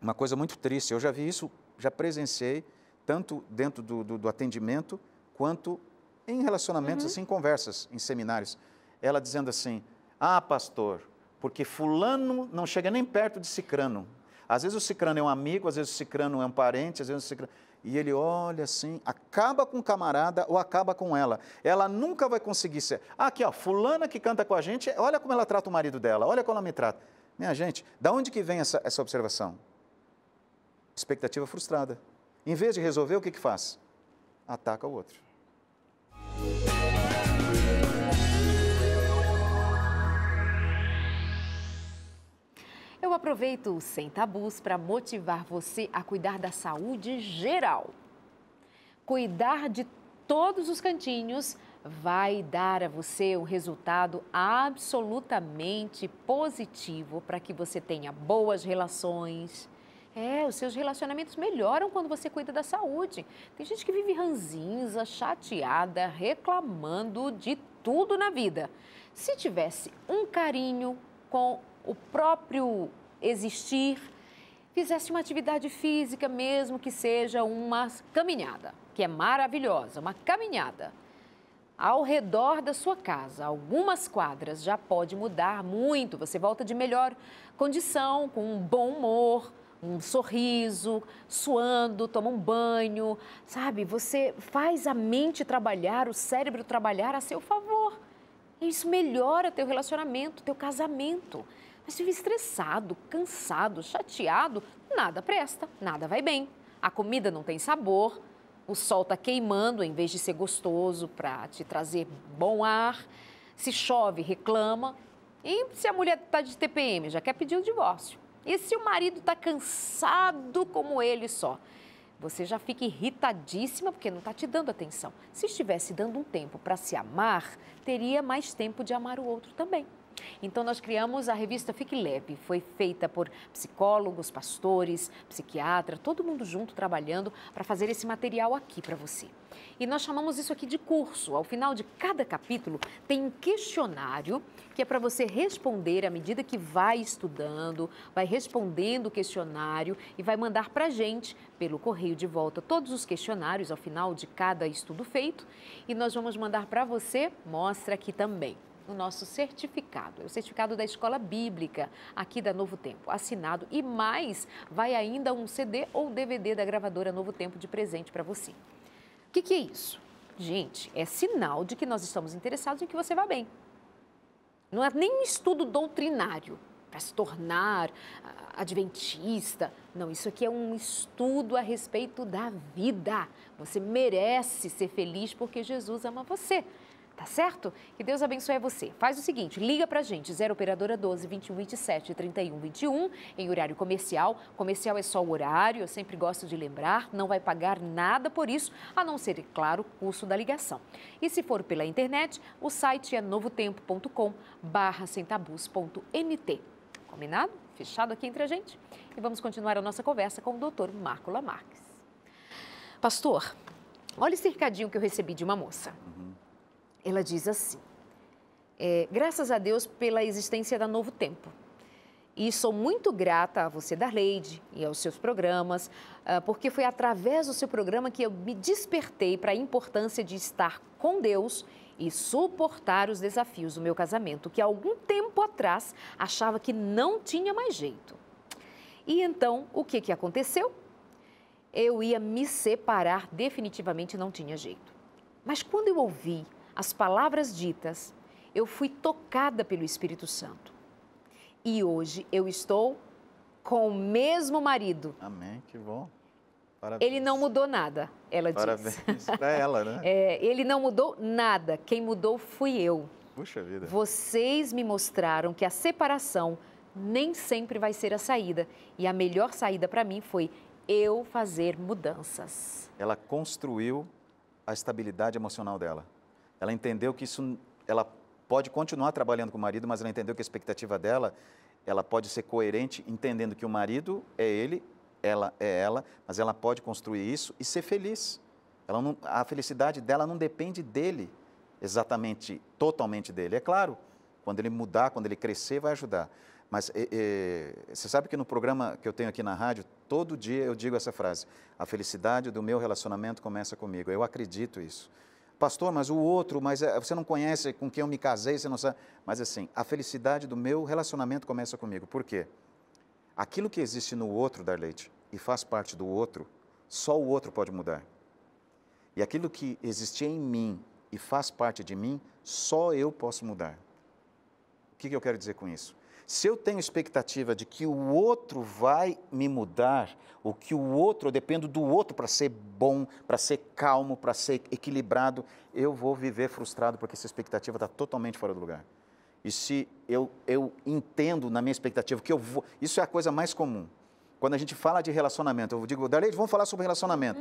uma coisa muito triste. Eu já vi isso, já presenciei, tanto dentro do atendimento, quanto em relacionamentos, assim, em conversas, em seminários. Ela dizendo assim, ah, pastor, porque fulano não chega nem perto de cicrano. Às vezes o cicrano é um amigo, às vezes o cicrano é um parente, às vezes o cicrano... E ele olha assim, acaba com o camarada ou acaba com ela. Ela nunca vai conseguir ser... Ah, aqui, ó, fulana que canta com a gente, olha como ela trata o marido dela, olha como ela me trata. Minha gente, da onde que vem essa observação? Expectativa frustrada. Em vez de resolver, o que faz? Ataca o outro.
Eu aproveito o Sem Tabus para motivar você a cuidar da saúde geral. Cuidar de todos os cantinhos vai dar a você um resultado absolutamente positivo para que você tenha boas relações. Os seus relacionamentos melhoram quando você cuida da saúde. Tem gente que vive ranzinza, chateada, reclamando de tudo na vida. Se tivesse um carinho com o próprio existir, fizesse uma atividade física mesmo, que seja uma caminhada, que é maravilhosa, uma caminhada ao redor da sua casa, algumas quadras, já pode mudar muito. Você volta de melhor condição, com um bom humor, um sorriso, suando, toma um banho, sabe? Você faz a mente trabalhar, o cérebro trabalhar a seu favor. Isso melhora teu relacionamento, teu casamento. Mas vive estressado, cansado, chateado, nada presta, nada vai bem. A comida não tem sabor, o sol está queimando em vez de ser gostoso para te trazer bom ar. Se chove, reclama. E se a mulher está de TPM, já quer pedir o divórcio. E se o marido está cansado como ele só? Você já fica irritadíssima porque não está te dando atenção. Se estivesse dando um tempo para se amar, teria mais tempo de amar o outro também. Então, nós criamos a revista Fique Leve. Foi feita por psicólogos, pastores, psiquiatras, todo mundo junto trabalhando para fazer esse material aqui para você. E nós chamamos isso aqui de curso. Ao final de cada capítulo tem um questionário que é para você responder à medida que vai estudando, vai respondendo o questionário e vai mandar para a gente, pelo correio de volta, todos os questionários ao final de cada estudo feito. E nós vamos mandar para você, mostra aqui também, o nosso certificado, é o certificado da Escola Bíblica, aqui da Novo Tempo, assinado, e mais, vai ainda um CD ou DVD da gravadora Novo Tempo de presente para você. O que é isso? Gente, é sinal de que nós estamos interessados em que você vá bem. Não é nem um estudo doutrinário para se tornar adventista. Não, isso aqui é um estudo a respeito da vida. Você merece ser feliz porque Jesus ama você. Tá certo? Que Deus abençoe você. Faz o seguinte, liga pra gente, 0 operadora 12 21 27 31 21, em horário comercial. Comercial é só o horário, eu sempre gosto de lembrar, não vai pagar nada por isso, a não ser, é claro, o custo da ligação. E se for pela internet, o site é novotempo.com/semtabus.mt. Combinado? Fechado aqui entre a gente? E vamos continuar a nossa conversa com o doutor Márcula Marques. Pastor, olha esse recadinho que eu recebi de uma moça. Ela diz assim, graças a Deus pela existência da Novo Tempo. E sou muito grata a você, Darleide, e aos seus programas, porque foi através do seu programa que eu me despertei para a importância de estar com Deus e suportar os desafios do meu casamento, que há algum tempo atrás achava que não tinha mais jeito. E então, o que aconteceu? Eu ia me separar, definitivamente não tinha jeito. Mas quando eu ouvi as palavras ditas, eu fui tocada pelo Espírito Santo. E hoje eu estou com o mesmo marido.
Amém, que bom. Parabéns.
Ele não mudou nada, ela diz.
Parabéns para ela, né?
Ele não mudou nada, quem mudou fui eu.
Puxa vida.
Vocês me mostraram que a separação nem sempre vai ser a saída. E a melhor saída para mim foi eu fazer mudanças.
Ela construiu a estabilidade emocional dela. Ela entendeu que ela pode continuar trabalhando com o marido, mas ela entendeu que a expectativa dela, ela pode ser coerente, entendendo que o marido é ele, ela é ela, mas ela pode construir isso e ser feliz. A felicidade dela não depende dele, exatamente, totalmente dele. É claro, quando ele mudar, quando ele crescer, vai ajudar. Mas você sabe que no programa que eu tenho aqui na rádio, todo dia eu digo essa frase, a felicidade do meu relacionamento começa comigo. Eu acredito isso. Pastor, mas o outro, você não conhece com quem eu me casei, você não sabe. Mas assim, a felicidade do meu relacionamento começa comigo. Por quê? Aquilo que existe no outro, Darleide, e faz parte do outro, só o outro pode mudar. E aquilo que existia em mim e faz parte de mim, só eu posso mudar. O que eu quero dizer com isso? Se eu tenho expectativa de que o outro vai me mudar, ou que o outro, eu dependo do outro para ser bom, para ser calmo, para ser equilibrado, eu vou viver frustrado porque essa expectativa está totalmente fora do lugar. E se eu entendo na minha expectativa que eu vou... Isso é a coisa mais comum. Quando a gente fala de relacionamento, eu digo, Darleide, vamos falar sobre relacionamento.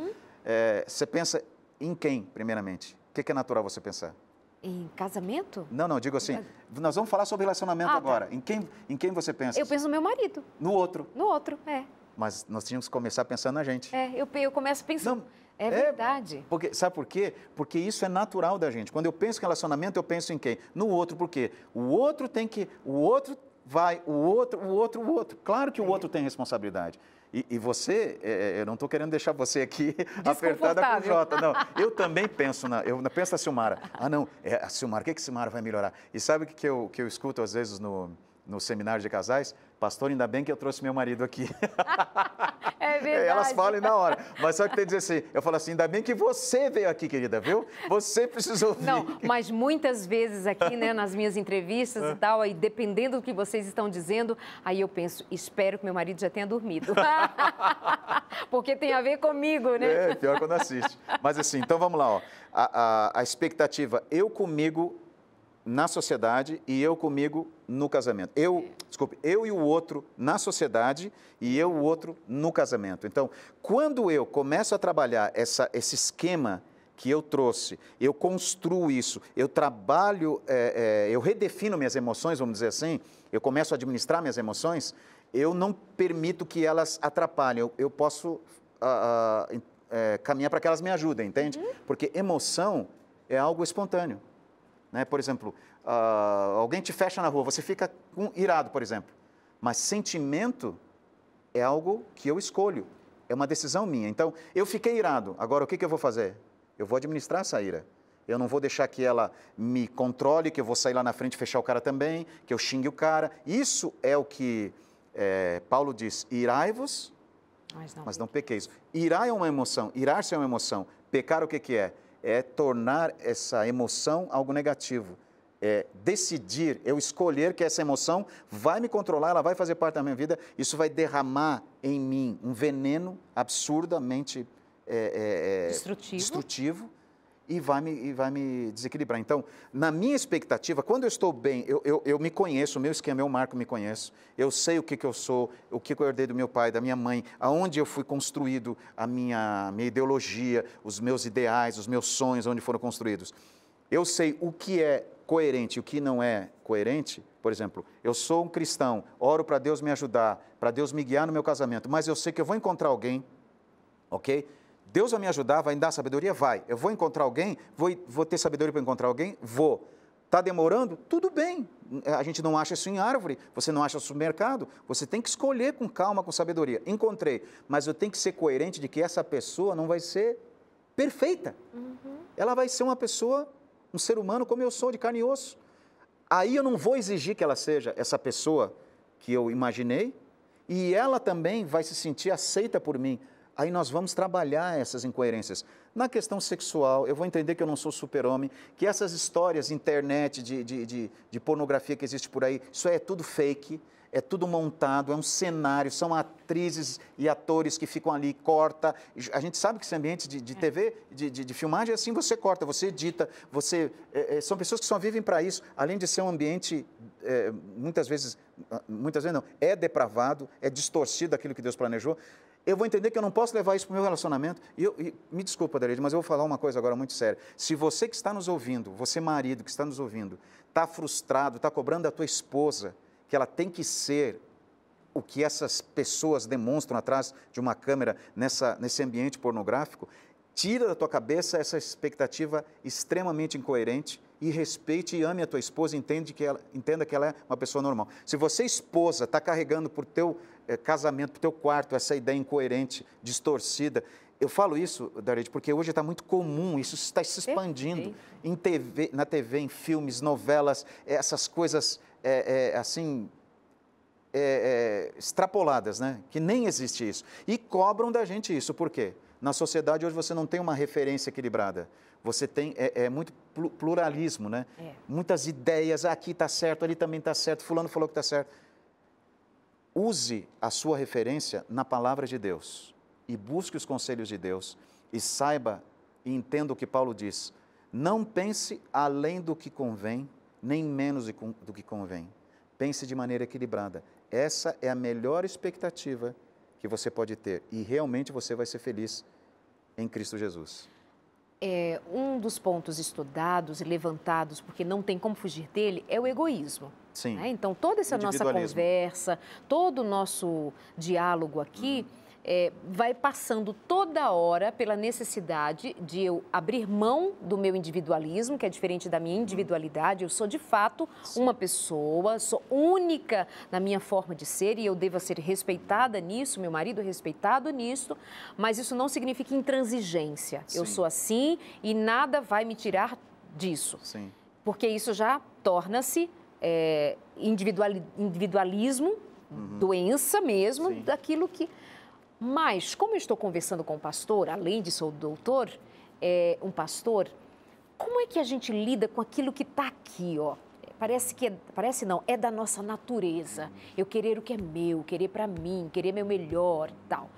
Você pensa em quem, primeiramente? O que é natural você pensar?
Em casamento?
Não, digo assim, nós vamos falar sobre relacionamento agora. Tá. Em quem você pensa?
Eu penso no meu marido.
No outro?
No outro,
Mas nós tínhamos que começar pensando na gente.
Eu começo pensando... Não, verdade.
Sabe por quê? Porque isso é natural da gente. Quando eu penso em relacionamento, eu penso em quem? No outro, por quê? O outro tem que... O outro vai, o outro. Claro que o outro tem responsabilidade. E você, eu não estou querendo deixar você aqui apertada com o Jota, não. Eu também penso eu penso na Silmara. Não, a Silmara, o que a Silmara vai melhorar? E sabe o que eu escuto às vezes no seminário de casais? Pastor, ainda bem que eu trouxe meu marido aqui.
É verdade.
Elas falam na hora. Mas só que tem que dizer assim, eu falo assim, ainda bem que você veio aqui, querida, viu? Você precisou vir.
Não, mas muitas vezes aqui, né, nas minhas entrevistas e tal, aí dependendo do que vocês estão dizendo, aí eu penso, espero que meu marido já tenha dormido. Porque tem a ver comigo, né?
Pior quando assiste. Mas assim, então vamos lá, ó. A expectativa, eu comigo na sociedade e eu comigo no casamento. Eu e o outro na sociedade e eu e o outro no casamento. Então, quando eu começo a trabalhar esse esquema que eu trouxe, eu construo isso, eu trabalho, eu redefino minhas emoções, vamos dizer assim, eu começo a administrar minhas emoções, eu não permito que elas atrapalhem, eu posso caminhar para que elas me ajudem, entende? Porque emoção é algo espontâneo. Né? Por exemplo, alguém te fecha na rua, você fica irado, por exemplo. Mas sentimento é algo que eu escolho, é uma decisão minha. Então, eu fiquei irado, agora o que eu vou fazer? Eu vou administrar essa ira. Eu não vou deixar que ela me controle, que eu vou sair lá na frente e fechar o cara também, que eu xingue o cara. Isso é o que Paulo diz, irai-vos, mas não pequeis. Irar é uma emoção, irar-se é uma emoção. Pecar o que é? É tornar essa emoção algo negativo. É decidir, eu escolher que essa emoção vai me controlar, ela vai fazer parte da minha vida, isso vai derramar em mim um veneno absurdamente destrutivo e vai me desequilibrar. Então, na minha expectativa, quando eu estou bem, eu me conheço, o meu esquema, eu marco, me conheço, eu sei o que eu sou, o que eu herdei do meu pai, da minha mãe, aonde eu fui construído, a minha ideologia, os meus ideais, os meus sonhos, onde foram construídos. Eu sei o que é coerente e o que não é coerente. Por exemplo, eu sou um cristão, oro para Deus me ajudar, para Deus me guiar no meu casamento, mas eu sei que eu vou encontrar alguém, ok? Deus vai me ajudar, vai me dar sabedoria? Vai. Eu vou encontrar alguém? Vou ter sabedoria para encontrar alguém? Vou. Está demorando? Tudo bem. A gente não acha isso em árvore, você não acha isso no mercado, você tem que escolher com calma, com sabedoria. Encontrei, mas eu tenho que ser coerente de que essa pessoa não vai ser perfeita. Ela vai ser uma pessoa, um ser humano como eu sou, de carne e osso. Aí eu não vou exigir que ela seja essa pessoa que eu imaginei e ela também vai se sentir aceita por mim. Aí nós vamos trabalhar essas incoerências. Na questão sexual, eu vou entender que eu não sou super-homem, que essas histórias, internet, de pornografia que existe por aí, isso é tudo fake, é tudo montado, é um cenário, são atrizes e atores que ficam ali, corta. A gente sabe que esse ambiente de TV, de filmagem, é assim, você corta, você edita, são pessoas que só vivem para isso, além de ser um ambiente, muitas vezes não, é depravado, é distorcido aquilo que Deus planejou. Eu vou entender que eu não posso levar isso para o meu relacionamento. E me desculpa, Darede, mas eu vou falar uma coisa agora muito séria. Se você que está nos ouvindo, você marido que está nos ouvindo, está frustrado, está cobrando da tua esposa, que ela tem que ser o que essas pessoas demonstram atrás de uma câmera nesse ambiente pornográfico, tira da tua cabeça essa expectativa extremamente incoerente e respeite e ame a tua esposa, entenda que ela é uma pessoa normal. Se você, esposa, está carregando por teu casamento, por teu quarto, essa ideia incoerente, distorcida, eu falo isso, Darede, porque hoje está muito comum, isso está se expandindo em TV, na TV, em filmes, novelas, essas coisas extrapoladas, né? Que nem existe isso. E cobram da gente isso, por quê? Na sociedade hoje você não tem uma referência equilibrada. Você tem muito pluralismo, né? Muitas ideias, aqui está certo, ali também está certo, fulano falou que está certo. Use a sua referência na palavra de Deus e busque os conselhos de Deus e saiba e entenda o que Paulo diz. Não pense além do que convém, nem menos do que convém. Pense de maneira equilibrada. Essa é a melhor expectativa que você pode ter e realmente você vai ser feliz em Cristo Jesus.
Um dos pontos estudados e levantados, porque não tem como fugir dele, é o egoísmo.
Sim.
Né? Então, toda essa nossa conversa, todo o nosso diálogo aqui, vai passando toda hora pela necessidade de eu abrir mão do meu individualismo, que é diferente da minha individualidade. Eu sou, de fato, uma pessoa, sou única na minha forma de ser e eu devo ser respeitada nisso, meu marido respeitado nisso, mas isso não significa intransigência. Sim. Eu sou assim e nada vai me tirar disso. Sim. Porque isso já torna-se individualismo, doença mesmo, sim, daquilo que... Mas, como eu estou conversando com o pastor, além de ser o doutor, um pastor, como é que a gente lida com aquilo que está aqui, ó? Parece não, é da nossa natureza. Eu querer o que é meu, querer para mim, querer meu melhor e tal.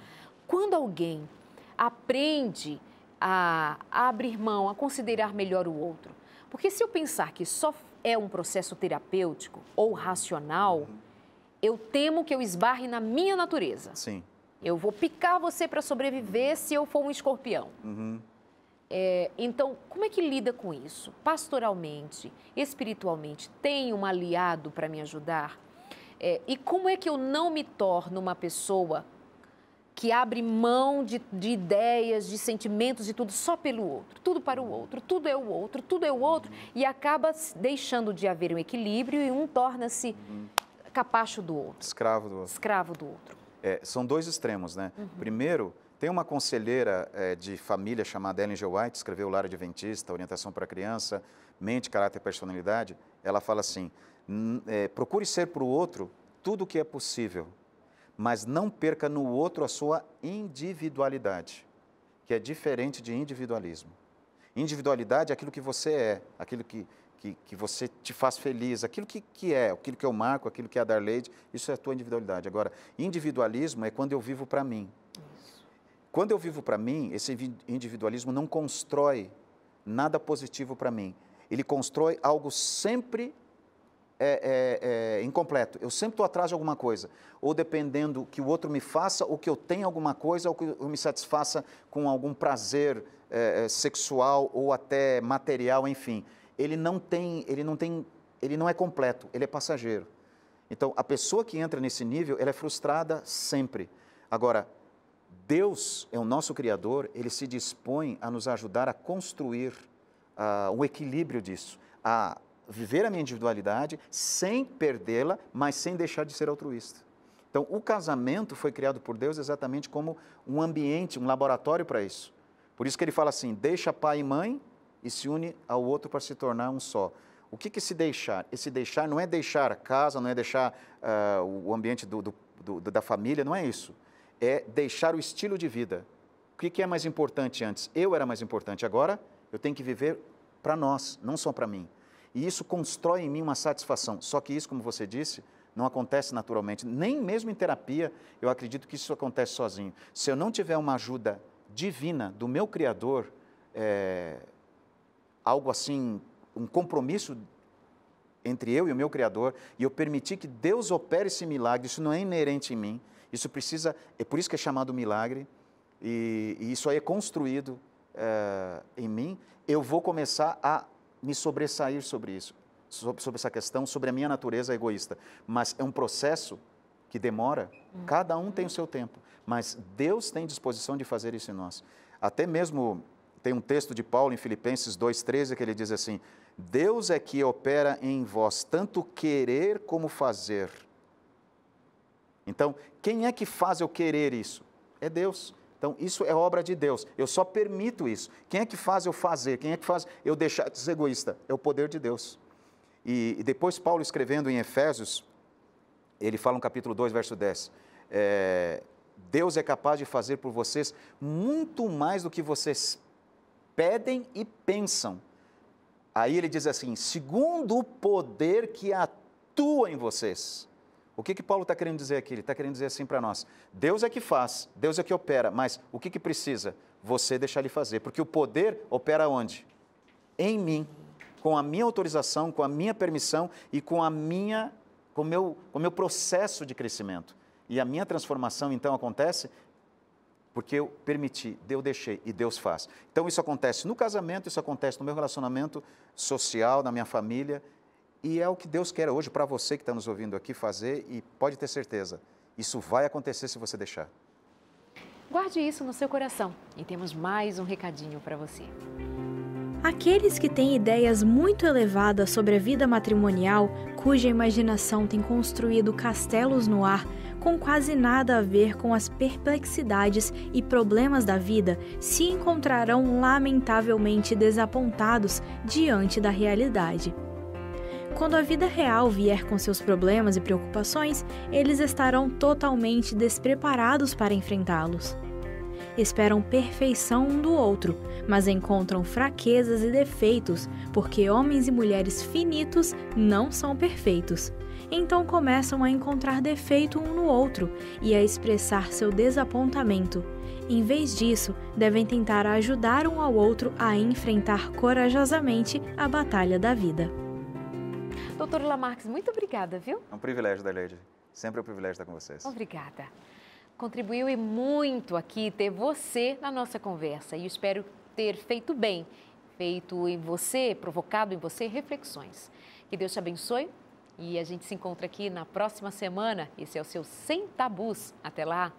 Quando alguém aprende a abrir mão, a considerar melhor o outro, porque se eu pensar que só é um processo terapêutico ou racional, eu temo que eu esbarre na minha natureza.
Sim.
Eu vou picar você para sobreviver se eu for um escorpião. Então, como é que lida com isso? Pastoralmente, espiritualmente, tem um aliado para me ajudar? E como é que eu não me torno uma pessoa que abre mão de ideias, de sentimentos, de tudo só pelo outro, tudo para o outro, tudo é o outro, tudo é o outro, e acaba deixando de haver um equilíbrio e um torna-se capacho do outro.
Escravo do outro.
Escravo do outro.
São dois extremos, né? Primeiro, tem uma conselheira de família chamada Ellen G. White, escreveu Lar Adventista, Orientação para a Criança, Mente, Caráter e Personalidade. Ela fala assim, procure ser para o outro tudo o que é possível, mas não perca no outro a sua individualidade, que é diferente de individualismo. Individualidade é aquilo que você é, aquilo que você te faz feliz, aquilo que aquilo que eu marco, aquilo que é a Darleide, isso é a tua individualidade. Agora, individualismo é quando eu vivo para mim. Quando eu vivo para mim, esse individualismo não constrói nada positivo para mim. Ele constrói algo sempre incompleto. Eu sempre estou atrás de alguma coisa. Ou dependendo que o outro me faça, ou que eu tenha alguma coisa, ou que eu me satisfaça com algum prazer sexual ou até material, enfim. Ele não é completo, ele é passageiro. Então, a pessoa que entra nesse nível, ela é frustrada sempre. Agora, Deus é o nosso Criador, Ele se dispõe a nos ajudar a construir o equilíbrio disso, a viver a minha individualidade sem perdê-la, mas sem deixar de ser altruísta. Então, o casamento foi criado por Deus exatamente como um ambiente, um laboratório para isso. Por isso que Ele fala assim, deixa pai e mãe e se une ao outro para se tornar um só. O que é esse deixar? Esse deixar não é deixar a casa, não é deixar o ambiente da família, não é isso. É deixar o estilo de vida. O que é mais importante antes? Eu era mais importante, agora eu tenho que viver para nós, não só para mim. E isso constrói em mim uma satisfação. Só que isso, como você disse, não acontece naturalmente. Nem mesmo em terapia eu acredito que isso acontece sozinho. Se eu não tiver uma ajuda divina do meu Criador, algo assim, um compromisso entre eu e o meu Criador, e eu permitir que Deus opere esse milagre, isso não é inerente em mim, isso precisa, é por isso que é chamado milagre, e isso aí é construído em mim, eu vou começar a me sobressair sobre isso, sobre essa questão, sobre a minha natureza egoísta. Mas é um processo que demora, cada um tem o seu tempo, mas Deus tem disposição de fazer isso em nós. Até mesmo tem um texto de Paulo em Filipenses 2,13 que ele diz assim, Deus é que opera em vós tanto querer como fazer. Então, quem é que faz eu querer isso? É Deus. Então, isso é obra de Deus. Eu só permito isso. Quem é que faz eu fazer? Quem é que faz eu deixar de ser egoísta? É o poder de Deus. E depois Paulo escrevendo em Efésios, ele fala no capítulo 2, verso 10, Deus é capaz de fazer por vocês muito mais do que vocês pedem e pensam. Aí ele diz assim, segundo o poder que atua em vocês. O que Paulo está querendo dizer aqui? Ele está querendo dizer assim para nós, Deus é que faz, Deus é que opera, mas o que precisa? Você deixar Ele fazer, porque o poder opera onde? Em mim, com a minha autorização, com a minha permissão e com o meu processo de crescimento. E a minha transformação, então, acontece porque eu permiti, eu deixei e Deus faz. Então, isso acontece no casamento, isso acontece no meu relacionamento social, na minha família, e é o que Deus quer hoje para você que está nos ouvindo aqui fazer, e pode ter certeza, isso vai acontecer se você deixar.
Guarde isso no seu coração e temos mais um recadinho para você.
Aqueles que têm ideias muito elevadas sobre a vida matrimonial, cuja imaginação tem construído castelos no ar, com quase nada a ver com as perplexidades e problemas da vida, se encontrarão lamentavelmente desapontados diante da realidade. Quando a vida real vier com seus problemas e preocupações, eles estarão totalmente despreparados para enfrentá-los. Esperam perfeição um do outro, mas encontram fraquezas e defeitos, porque homens e mulheres finitos não são perfeitos. Então começam a encontrar defeito um no outro e a expressar seu desapontamento. Em vez disso, devem tentar ajudar um ao outro a enfrentar corajosamente a batalha da vida.
Doutor Lamarques, muito obrigada, viu?
É um privilégio, Darleide. Sempre é um privilégio estar com vocês.
Obrigada. Contribuiu e muito aqui ter você na nossa conversa e eu espero ter feito bem, feito em você, provocado em você reflexões. Que Deus te abençoe e a gente se encontra aqui na próxima semana. Esse é o seu Sem Tabus. Até lá!